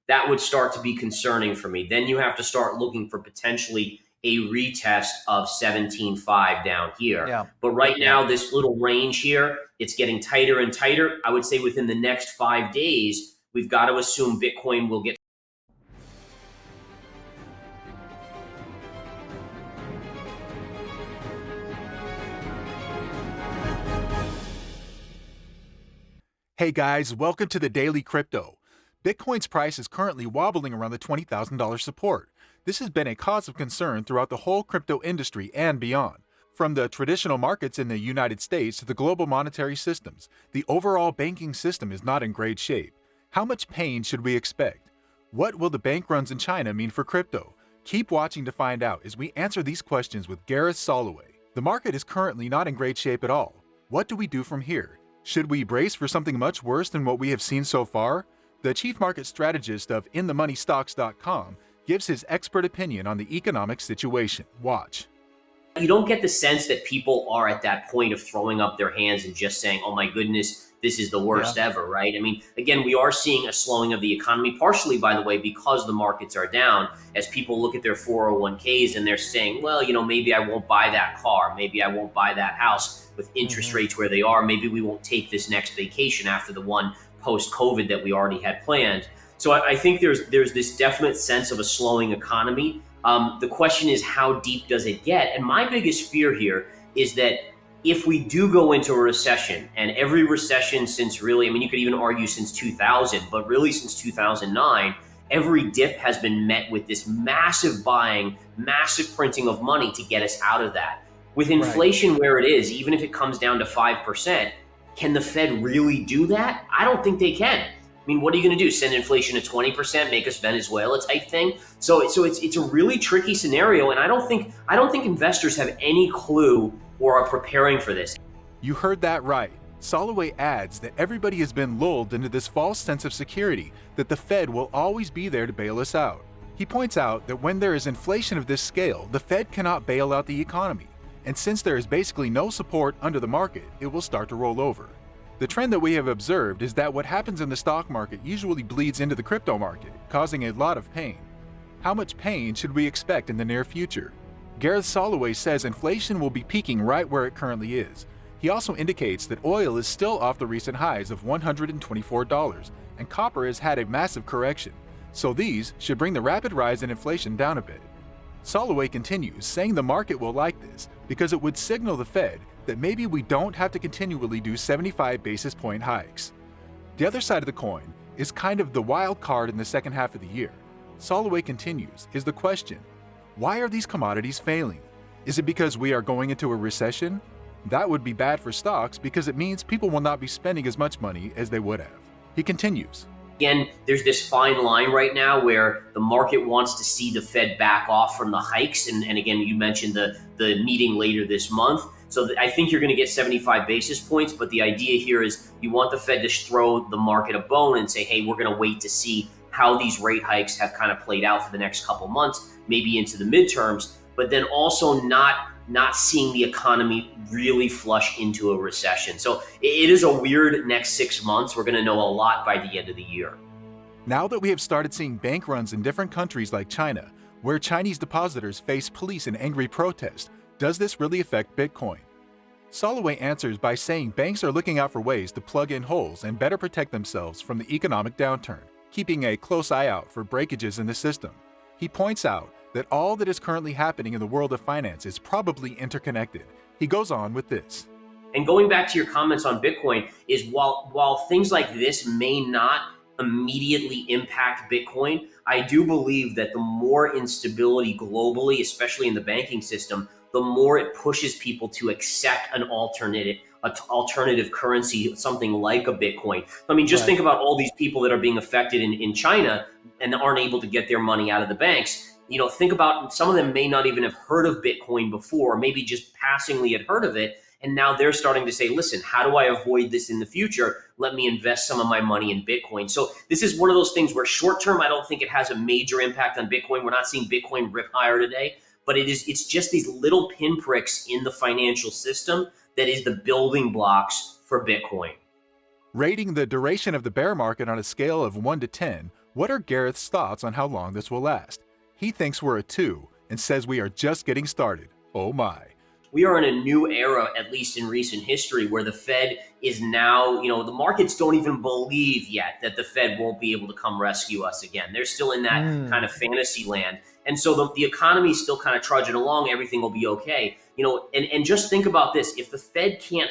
that would start to be concerning for me. Then you have to start looking for potentially a retest of 17.5 down here. Yeah. But right now, this little range here, it's getting tighter and tighter. I would say within the next 5 days, we've got to assume Bitcoin will get. Hey guys, welcome to the Daily Crypto. Bitcoin's price is currently wobbling around the $20,000 support. This has been a cause of concern throughout the whole crypto industry and beyond. From the traditional markets in the United States to the global monetary systems, the overall banking system is not in great shape. How much pain should we expect? What will the bank runs in China mean for crypto? Keep watching to find out as we answer these questions with Gareth Soloway. The market is currently not in great shape at all. What do we do from here? Should we brace for something much worse than what we have seen so far? The chief market strategist of InTheMoneyStocks.com gives his expert opinion on the economic situation. Watch. You don't get the sense that people are at that point of throwing up their hands and just saying, oh my goodness, this is the worst ever, right? I mean, again, we are seeing a slowing of the economy, partially, by the way, because the markets are down, as people look at their 401ks and they're saying, well, maybe I won't buy that car. Maybe I won't buy that house with interest rates where they are. Maybe we won't take this next vacation after the one post-COVID that we already had planned. So I think there's this definite sense of a slowing economy. The question is, how deep does it get? And my biggest fear here is that if we do go into a recession, and every recession since really, you could even argue since 2000, but really since 2009, every dip has been met with this massive buying, massive printing of money to get us out of that. With inflation where it is, even if it comes down to 5%, can the Fed really do that? I don't think they can. What are you going to do? Send inflation to 20%, make us Venezuela type thing? So it's a really tricky scenario, and I don't think investors have any clue or are preparing for this. You heard that right. Soloway adds that everybody has been lulled into this false sense of security that the Fed will always be there to bail us out. He points out that when there is inflation of this scale, the Fed cannot bail out the economy. And since there is basically no support under the market, it will start to roll over. The trend that we have observed is that what happens in the stock market usually bleeds into the crypto market, causing a lot of pain. How much pain should we expect in the near future? Gareth Soloway says inflation will be peaking right where it currently is. He also indicates that oil is still off the recent highs of $124, and copper has had a massive correction, so these should bring the rapid rise in inflation down a bit. Soloway continues, saying the market will like this because it would signal the Fed that maybe we don't have to continually do 75 basis point hikes. The other side of the coin is kind of the wild card in the second half of the year. Soloway continues, is the question, why are these commodities failing? Is it because we are going into a recession? That would be bad for stocks because it means people will not be spending as much money as they would have. He continues. Again, there's this fine line right now where the market wants to see the Fed back off from the hikes. And again, you mentioned the meeting later this month. So I think you're going to get 75 basis points. But the idea here is you want the Fed to throw the market a bone and say, hey, we're going to wait to see how these rate hikes have kind of played out for the next couple months, maybe into the midterms, but then also not seeing the economy really flush into a recession. So it is a weird next 6 months. We're going to know a lot by the end of the year. Now that we have started seeing bank runs in different countries like China, where Chinese depositors face police and angry protests, does this really affect Bitcoin? Soloway answers by saying banks are looking out for ways to plug in holes and better protect themselves from the economic downturn, keeping a close eye out for breakages in the system. He points out that all that is currently happening in the world of finance is probably interconnected. He goes on with this. And going back to your comments on Bitcoin is while things like this may not immediately impact Bitcoin, I do believe that the more instability globally, especially in the banking system, the more it pushes people to accept an alternative currency, something like a Bitcoin. Just think about all these people that are being affected in China and aren't able to get their money out of the banks. Think about some of them may not even have heard of Bitcoin before, maybe just passingly had heard of it. And now they're starting to say, listen, how do I avoid this in the future? Let me invest some of my money in Bitcoin. So this is one of those things where short term, I don't think it has a major impact on Bitcoin. We're not seeing Bitcoin rip higher today, but it's just these little pinpricks in the financial system that is the building blocks for Bitcoin. Rating the duration of the bear market on a scale of 1 to 10, What are Gareth's thoughts on how long this will last? He thinks we're at 2 and says we are just getting started. Oh my. We are in a new era, at least in recent history, where the Fed is now, the markets don't even believe yet that the Fed won't be able to come rescue us again. They're still in that kind of fantasy land. And so the economy is still kind of trudging along. Everything will be okay. And just think about this. If the Fed can't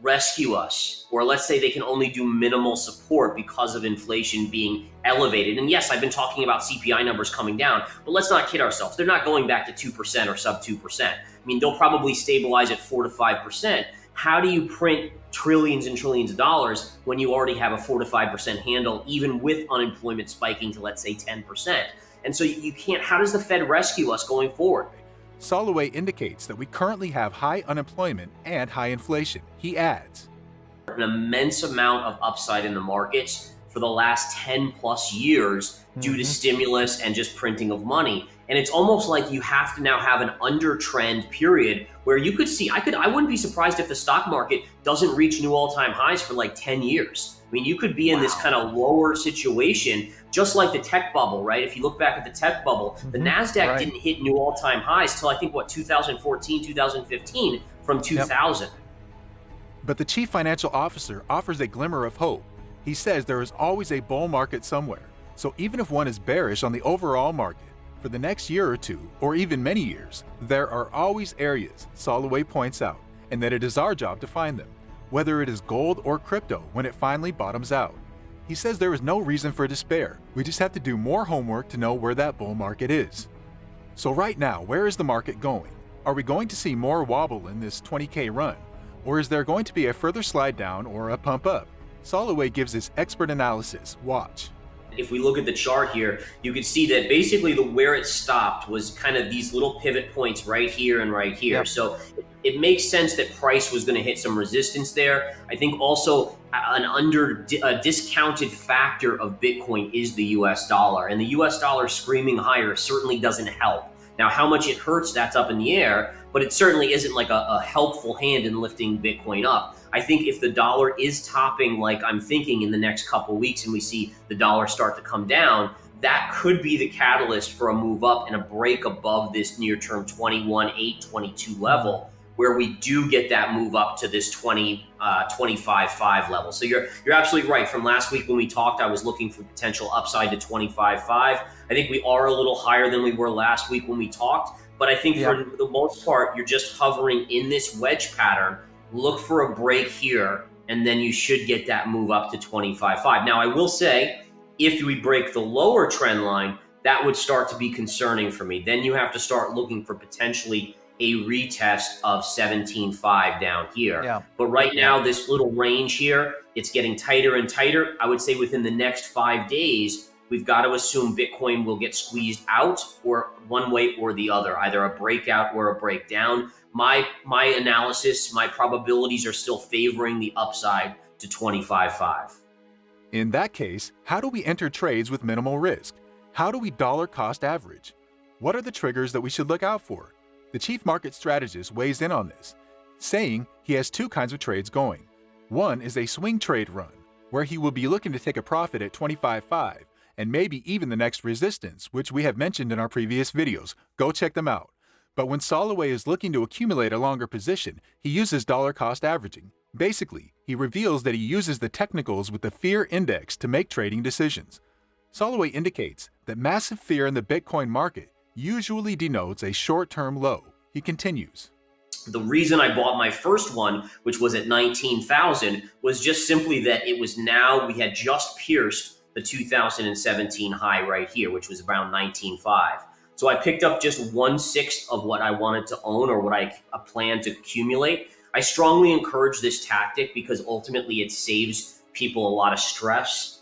rescue us, or let's say they can only do minimal support because of inflation being elevated. And yes, I've been talking about CPI numbers coming down, but let's not kid ourselves. They're not going back to 2% or sub 2%. I mean, they'll probably stabilize at 4 to 5%. How do you print trillions and trillions of dollars when you already have a 4 to 5% handle, even with unemployment spiking to, let's say, 10%? And so you can't, how does the Fed rescue us going forward? Soloway indicates that we currently have high unemployment and high inflation. He adds, an immense amount of upside in the markets for the last 10 plus years due to stimulus and just printing of money. And it's almost like you have to now have an under-trend period where you could see, I wouldn't be surprised if the stock market doesn't reach new all-time highs for like 10 years. I mean, you could be in this kind of lower situation, just like the tech bubble, right? If you look back at the tech bubble, the NASDAQ didn't hit new all-time highs till I think, 2014, 2015 from 2000. Yep. But the chief financial officer offers a glimmer of hope. He says there is always a bull market somewhere. So even if one is bearish on the overall market, for the next year or two, or even many years, there are always areas, Soloway points out, and that it is our job to find them, whether it is gold or crypto when it finally bottoms out. He says there is no reason for despair. We just have to do more homework to know where that bull market is. So right now, where is the market going? Are we going to see more wobble in this 20K run? Or is there going to be a further slide down or a pump up? Soloway gives his expert analysis. Watch. If we look at the chart here, you can see that basically where it stopped was kind of these little pivot points right here and right here. Yep. So it makes sense that price was going to hit some resistance there. I think also a discounted factor of Bitcoin is the US dollar, and the US dollar screaming higher certainly doesn't help. Now, how much it hurts, that's up in the air, but it certainly isn't like a helpful hand in lifting Bitcoin up. I think if the dollar is topping, like I'm thinking in the next couple of weeks, and we see the dollar start to come down, that could be the catalyst for a move up and a break above this near-term 21.822 level, where we do get that move up to this 25.5 level. So you're absolutely right. From last week when we talked, I was looking for potential upside to 25.5. I think we are a little higher than we were last week when we talked, but I think for the most part, you're just hovering in this wedge pattern. Look for a break here, and then you should get that move up to 25.5. Now, I will say, if we break the lower trend line, that would start to be concerning for me. Then you have to start looking for potentially a retest of 17.5 down here. Yeah. But right now, this little range here, it's getting tighter and tighter. I would say within the next 5 days, we've got to assume Bitcoin will get squeezed out, or one way or the other, either a breakout or a breakdown. My analysis, my probabilities are still favoring the upside to 25.5. In that case, how do we enter trades with minimal risk? How do we dollar cost average? What are the triggers that we should look out for? The chief market strategist weighs in on this, saying he has 2 kinds of trades going. One is a swing trade run, where he will be looking to take a profit at 25.5 and maybe even the next resistance, which we have mentioned in our previous videos. Go check them out. But when Soloway is looking to accumulate a longer position, he uses dollar cost averaging. Basically, he reveals that he uses the technicals with the fear index to make trading decisions. Soloway indicates that massive fear in the Bitcoin market usually denotes a short-term low. He continues. The reason I bought my first one, which was at 19,000, was just simply that it was we had just pierced the 2017 high right here, which was around 19.5. So I picked up just 1/6 of what I wanted to own, or what I planned to accumulate. I strongly encourage this tactic because ultimately it saves people a lot of stress.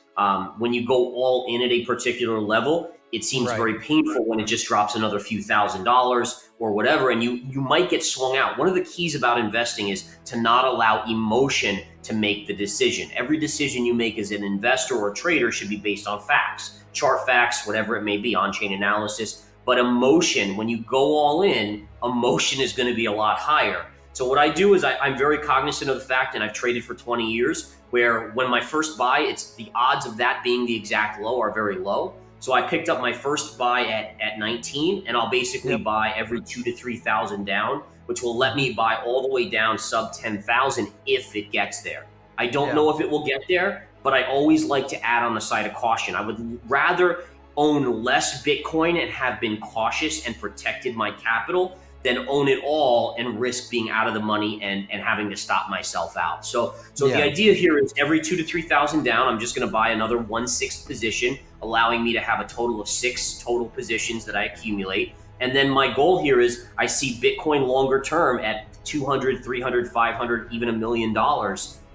When you go all in at a particular level, it seems very painful when it just drops another few $1,000s or whatever, and you might get swung out. One of the keys about investing is to not allow emotion to make the decision. Every decision you make as an investor or trader should be based on facts, chart facts, whatever it may be, on-chain analysis. But emotion, when you go all in, emotion is going to be a lot higher. So what I do is I'm very cognizant of the fact, and I've traded for 20 years, where when my first buy, it's the odds of that being the exact low are very low. So I picked up my first buy at 19, and I'll basically buy every 2,000 to 3,000 down, which will let me buy all the way down sub 10,000 if it gets there. I don't know if it will get there, but I always like to add on the side of caution. I would rather own less Bitcoin and have been cautious and protected my capital than own it all and risk being out of the money and having to stop myself out. So the idea here is every 2,000 to 3,000 down, I'm just going to buy another 1/6 position, allowing me to have a total of 6 total positions that I accumulate. And then my goal here is I see Bitcoin longer term at 200, 300, 500, even $1 million.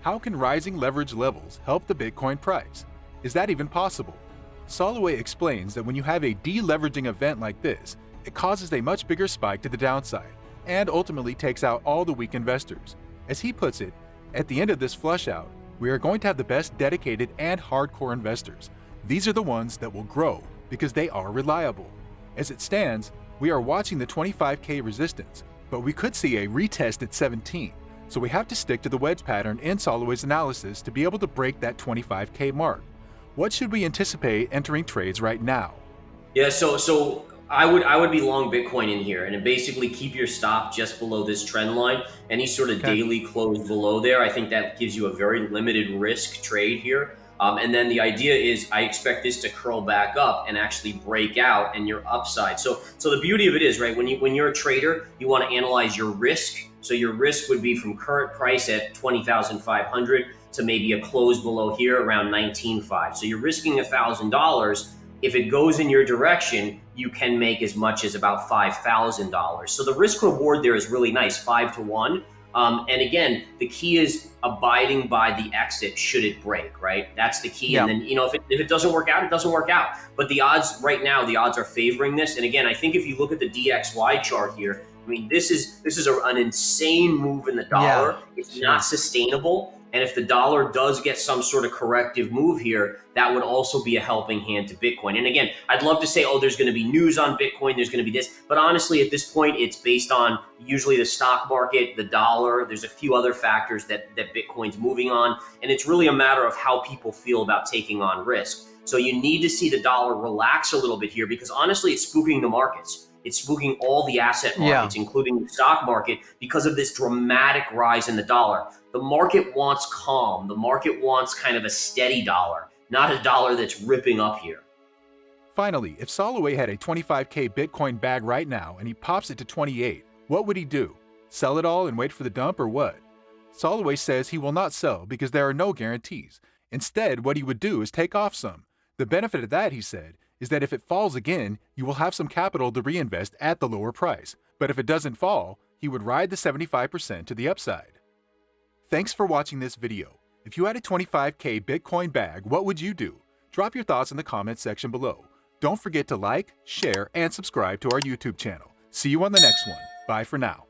How can rising leverage levels help the Bitcoin price? Is that even possible? Soloway explains that when you have a deleveraging event like this, it causes a much bigger spike to the downside and ultimately takes out all the weak investors. As he puts it, at the end of this flush out, we are going to have the best dedicated and hardcore investors. These are the ones that will grow because they are reliable. As it stands, we are watching the 25K resistance, but we could see a retest at 17. So we have to stick to the wedge pattern in Soloway's analysis to be able to break that 25K mark. What should we anticipate entering trades right now? Yeah, so I would be long Bitcoin in here, and basically keep your stop just below this trend line. Any sort of daily close below there, I think that gives you a very limited risk trade here. And then the idea is I expect this to curl back up and actually break out and your upside. So the beauty of it is, right, when you're a trader, you want to analyze your risk. So your risk would be from current price at 20,500 to maybe a close below here around 19.5. So you're risking $1,000. If it goes in your direction, you can make as much as about $5,000. So the risk reward there is really nice, 5 to 1. And again, the key is abiding by the exit should it break, right? That's the key. And then, if it doesn't work out, it doesn't work out. But the odds right now, the odds are favoring this. And again, I think if you look at the DXY chart here, I mean, this is an insane move in the dollar. It's not sustainable. And if the dollar does get some sort of corrective move here, that would also be a helping hand to Bitcoin. And again, I'd love to say, oh, there's going to be news on Bitcoin, there's going to be this. But honestly, at this point, it's based on usually the stock market, the dollar. There's a few other factors that Bitcoin's moving on. And it's really a matter of how people feel about taking on risk. So you need to see the dollar relax a little bit here because honestly, it's spooking the markets. It's spooking all the asset markets, including the stock market, because of this dramatic rise in the dollar. The market wants calm. The market wants kind of a steady dollar, not a dollar that's ripping up here. Finally, if Soloway had a 25K Bitcoin bag right now and he pops it to 28, what would he do? Sell it all and wait for the dump or what? Soloway says he will not sell because there are no guarantees. Instead, what he would do is take off some. The benefit of that, he said, is that if it falls again, you will have some capital to reinvest at the lower price. But if it doesn't fall, he would ride the 75% to the upside. Thanks for watching this video. If you had a 25K Bitcoin bag, what would you do? Drop your thoughts in the comments section below. Don't forget to like, share, and subscribe to our YouTube channel. See you on the next one. Bye for now.